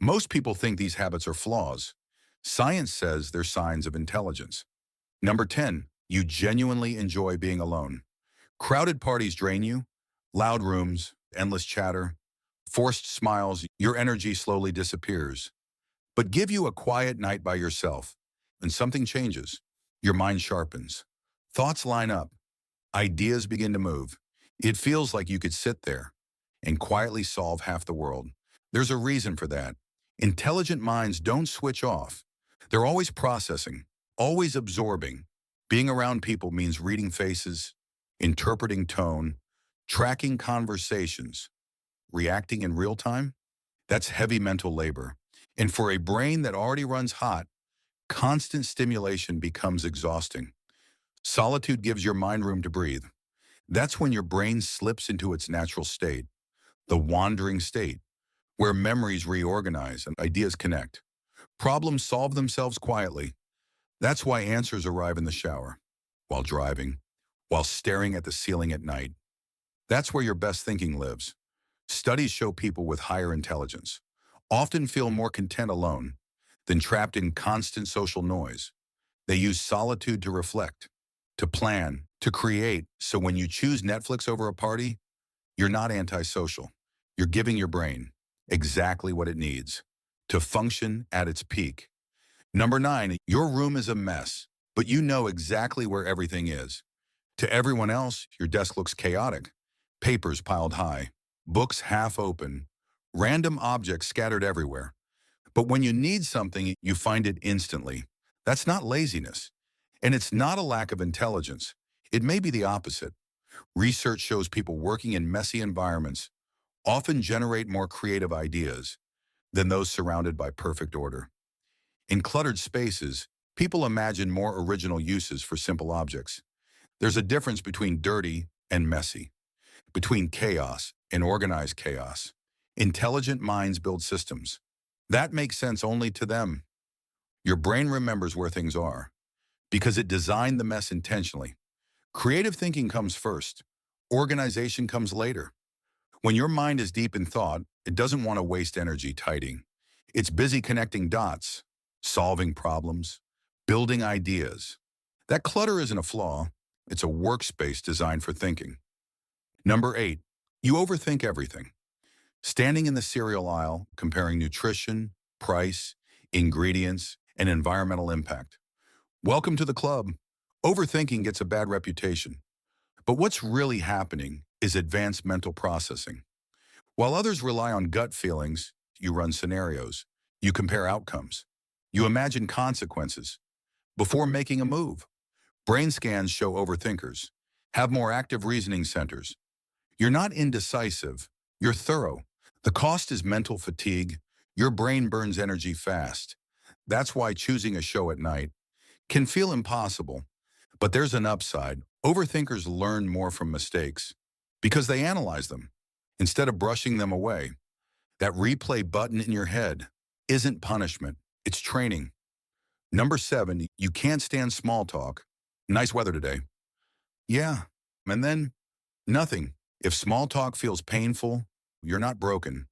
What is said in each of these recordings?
Most people think these habits are flaws. Science says they're signs of intelligence. Number 10, you genuinely enjoy being alone. Crowded parties drain you, loud rooms, endless chatter, forced smiles, your energy slowly disappears. But give you a quiet night by yourself, and something changes. Your mind sharpens. Thoughts line up. Ideas begin to move. It feels like you could sit there and quietly solve half the world. There's a reason for that. Intelligent minds don't switch off. They're always processing, always absorbing. Being around people means reading faces, interpreting tone, tracking conversations, reacting in real time. That's heavy mental labor. And for a brain that already runs hot, constant stimulation becomes exhausting. Solitude gives your mind room to breathe. That's when your brain slips into its natural state, the wandering state, where memories reorganize and ideas connect. Problems solve themselves quietly. That's why answers arrive in the shower, while driving, while staring at the ceiling at night. That's where your best thinking lives. Studies show people with higher intelligence often feel more content alone than trapped in constant social noise. They use solitude to reflect, to plan, to create. So when you choose Netflix over a party, you're not antisocial. You're giving your brain exactly what it needs to function at its peak. Number 9, your room is a mess, but you know exactly where everything is. To everyone else, your desk looks chaotic. Papers piled high, books half open, random objects scattered everywhere. But when you need something, you find it instantly. That's not laziness. And it's not a lack of intelligence. It may be the opposite. Research shows people working in messy environments often generate more creative ideas than those surrounded by perfect order. In cluttered spaces, people imagine more original uses for simple objects. There's a difference between dirty and messy, between chaos and organized chaos. Intelligent minds build systems. That makes sense only to them. Your brain remembers where things are because it designed the mess intentionally. Creative thinking comes first. Organization comes later. When your mind is deep in thought, it doesn't want to waste energy tidying. It's busy connecting dots, solving problems, building ideas. That clutter isn't a flaw. It's a workspace designed for thinking. Number 8, you overthink everything. Standing in the cereal aisle, comparing nutrition, price, ingredients, and environmental impact. Welcome to the club. Overthinking gets a bad reputation. But what's really happening is advanced mental processing. While others rely on gut feelings, you run scenarios, you compare outcomes, you imagine consequences before making a move. Brain scans show overthinkers have more active reasoning centers. You're not indecisive, you're thorough. The cost is mental fatigue. Your brain burns energy fast. That's why choosing a show at night can feel impossible. But there's an upside. Overthinkers learn more from mistakes because they analyze them instead of brushing them away. That replay button in your head isn't punishment, it's training. Number 7, you can't stand small talk. Nice weather today. Yeah, and then nothing. If small talk feels painful, you're not broken.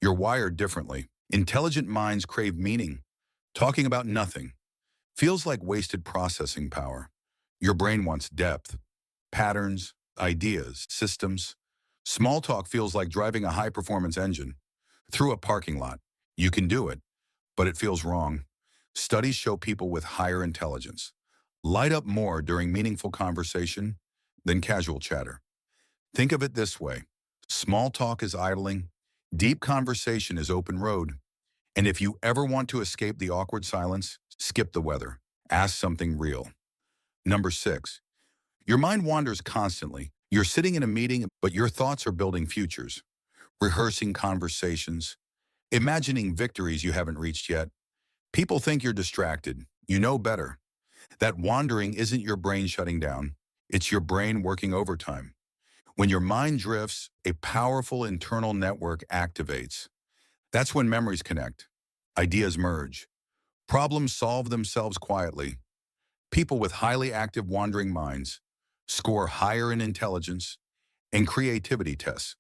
You're wired differently. Intelligent minds crave meaning. Talking about nothing feels like wasted processing power. Your brain wants depth, patterns, ideas, systems. Small talk feels like driving a high-performance engine through a parking lot. You can do it, but it feels wrong. Studies show people with higher intelligence light up more during meaningful conversation than casual chatter. Think of it this way. Small talk is idling. Deep conversation is open road. And if you ever want to escape the awkward silence, skip the weather. Ask something real. Number 6, your mind wanders constantly. You're sitting in a meeting, but your thoughts are building futures, rehearsing conversations, imagining victories you haven't reached yet. People think you're distracted. You know better. That wandering isn't your brain shutting down. It's your brain working overtime. When your mind drifts, a powerful internal network activates. That's when memories connect, ideas merge, problems solve themselves quietly. People with highly active wandering minds score higher in intelligence and creativity tests,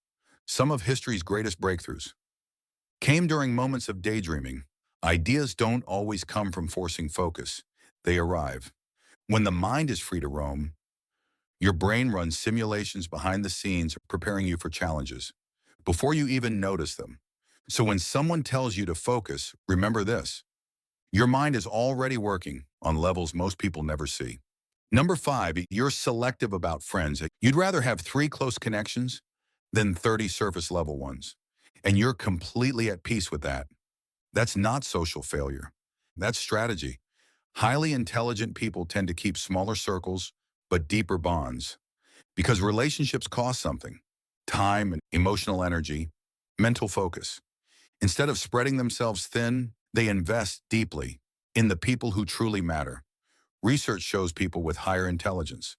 some of history's greatest breakthroughs. came during moments of daydreaming. Ideas don't always come from forcing focus. They arrive. When the mind is free to roam, your brain runs simulations behind the scenes, preparing you for challenges before you even notice them. So when someone tells you to focus, remember this. Your mind is already working on levels most people never see. Number 5, you're selective about friends. You'd rather have 3 close connections than 30 surface level ones. And you're completely at peace with that. That's not social failure. That's strategy. Highly intelligent people tend to keep smaller circles, but deeper bonds. Because relationships cost something. Time and emotional energy, mental focus. Instead of spreading themselves thin, they invest deeply in the people who truly matter. Research shows people with higher intelligence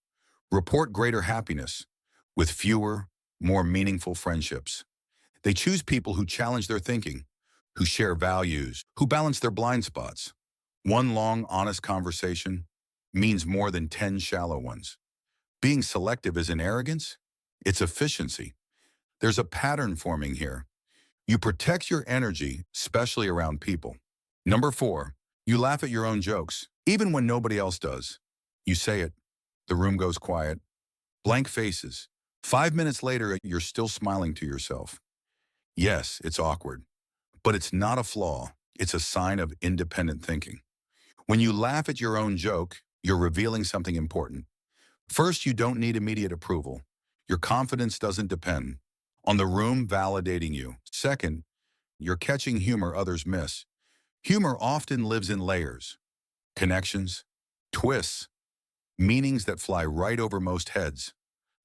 report greater happiness with fewer, more meaningful friendships. They choose people who challenge their thinking, who share values, who balance their blind spots. One long, honest conversation means more than 10 shallow ones. Being selective isn't arrogance, it's efficiency. There's a pattern forming here. You protect your energy, especially around people. Number 4, you laugh at your own jokes, even when nobody else does. You say it, the room goes quiet, blank faces. 5 minutes later, you're still smiling to yourself. Yes, it's awkward, but it's not a flaw. It's a sign of independent thinking. When you laugh at your own joke, you're revealing something important. First, you don't need immediate approval. Your confidence doesn't depend on the room validating you. Second, you're catching humor others miss. Humor often lives in layers, connections, twists, meanings that fly right over most heads.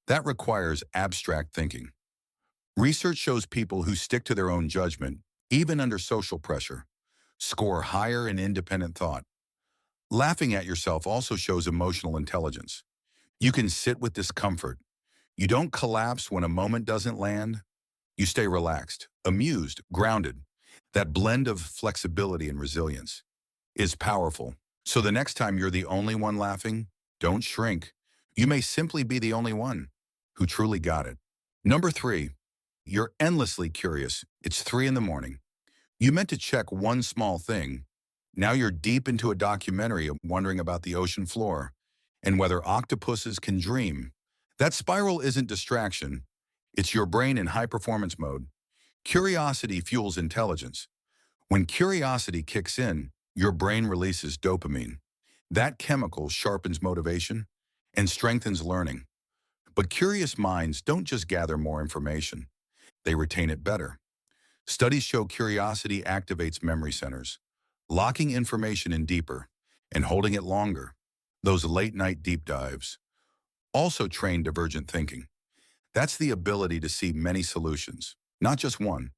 That requires abstract thinking. Research shows people who stick to their own judgment, even under social pressure, score higher in independent thought. Laughing at yourself also shows emotional intelligence. You can sit with discomfort. You don't collapse when a moment doesn't land. You stay relaxed, amused, grounded. That blend of flexibility and resilience is powerful. So the next time you're the only one laughing, don't shrink. You may simply be the only one who truly got it. Number 3, you're endlessly curious. It's 3 in the morning. You meant to check one small thing. Now you're deep into a documentary wondering about the ocean floor and whether octopuses can dream. That spiral isn't distraction. It's your brain in high performance mode. Curiosity fuels intelligence. When curiosity kicks in, your brain releases dopamine. That chemical sharpens motivation and strengthens learning. But curious minds don't just gather more information, they retain it better. Studies show curiosity activates memory centers, locking information in deeper and holding it longer. Those late-night deep dives also train divergent thinking. That's the ability to see many solutions, not just one.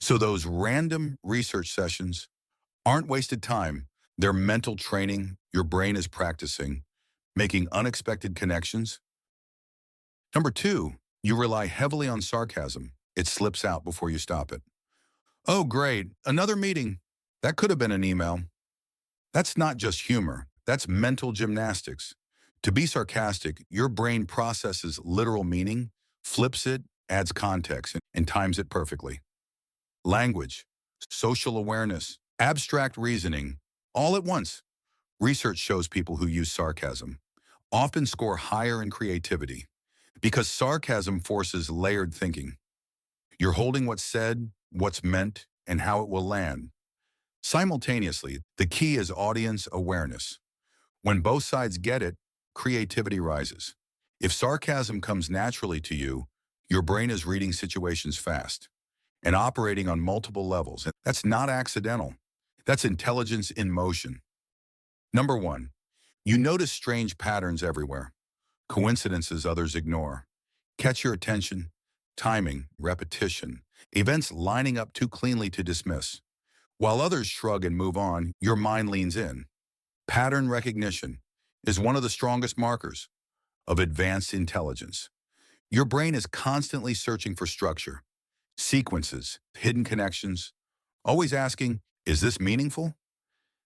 So those random research sessions aren't wasted time. They're mental training your brain is practicing, making unexpected connections. Number 2, you rely heavily on sarcasm. It slips out before you stop it. Oh, great, another meeting. That could have been an email. That's not just humor, that's mental gymnastics. To be sarcastic, your brain processes literal meaning, flips it, adds context, and times it perfectly. Language, social awareness, abstract reasoning, all at once. Research shows people who use sarcasm often score higher in creativity because sarcasm forces layered thinking. You're holding what's said, what's meant, and how it will land. Simultaneously, the key is audience awareness. When both sides get it, creativity rises. If sarcasm comes naturally to you, your brain is reading situations fast and operating on multiple levels. And that's not accidental. That's intelligence in motion. Number 1, you notice strange patterns everywhere, coincidences others ignore. Catch your attention, timing, repetition, events lining up too cleanly to dismiss. While others shrug and move on, your mind leans in. Pattern recognition is one of the strongest markers of advanced intelligence. Your brain is constantly searching for structure, sequences, hidden connections, always asking, is this meaningful?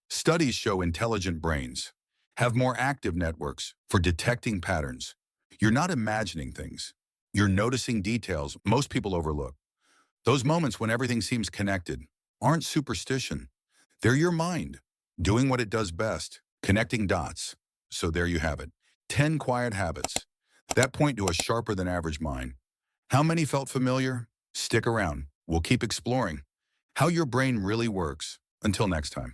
Studies show intelligent brains have more active networks for detecting patterns. You're not imagining things. You're noticing details most people overlook. Those moments when everything seems connected, aren't superstition. They're your mind, doing what it does best, connecting dots. So there you have it. 10 quiet habits that point to a sharper than average mind. How many felt familiar? Stick around. We'll keep exploring how your brain really works. Until next time.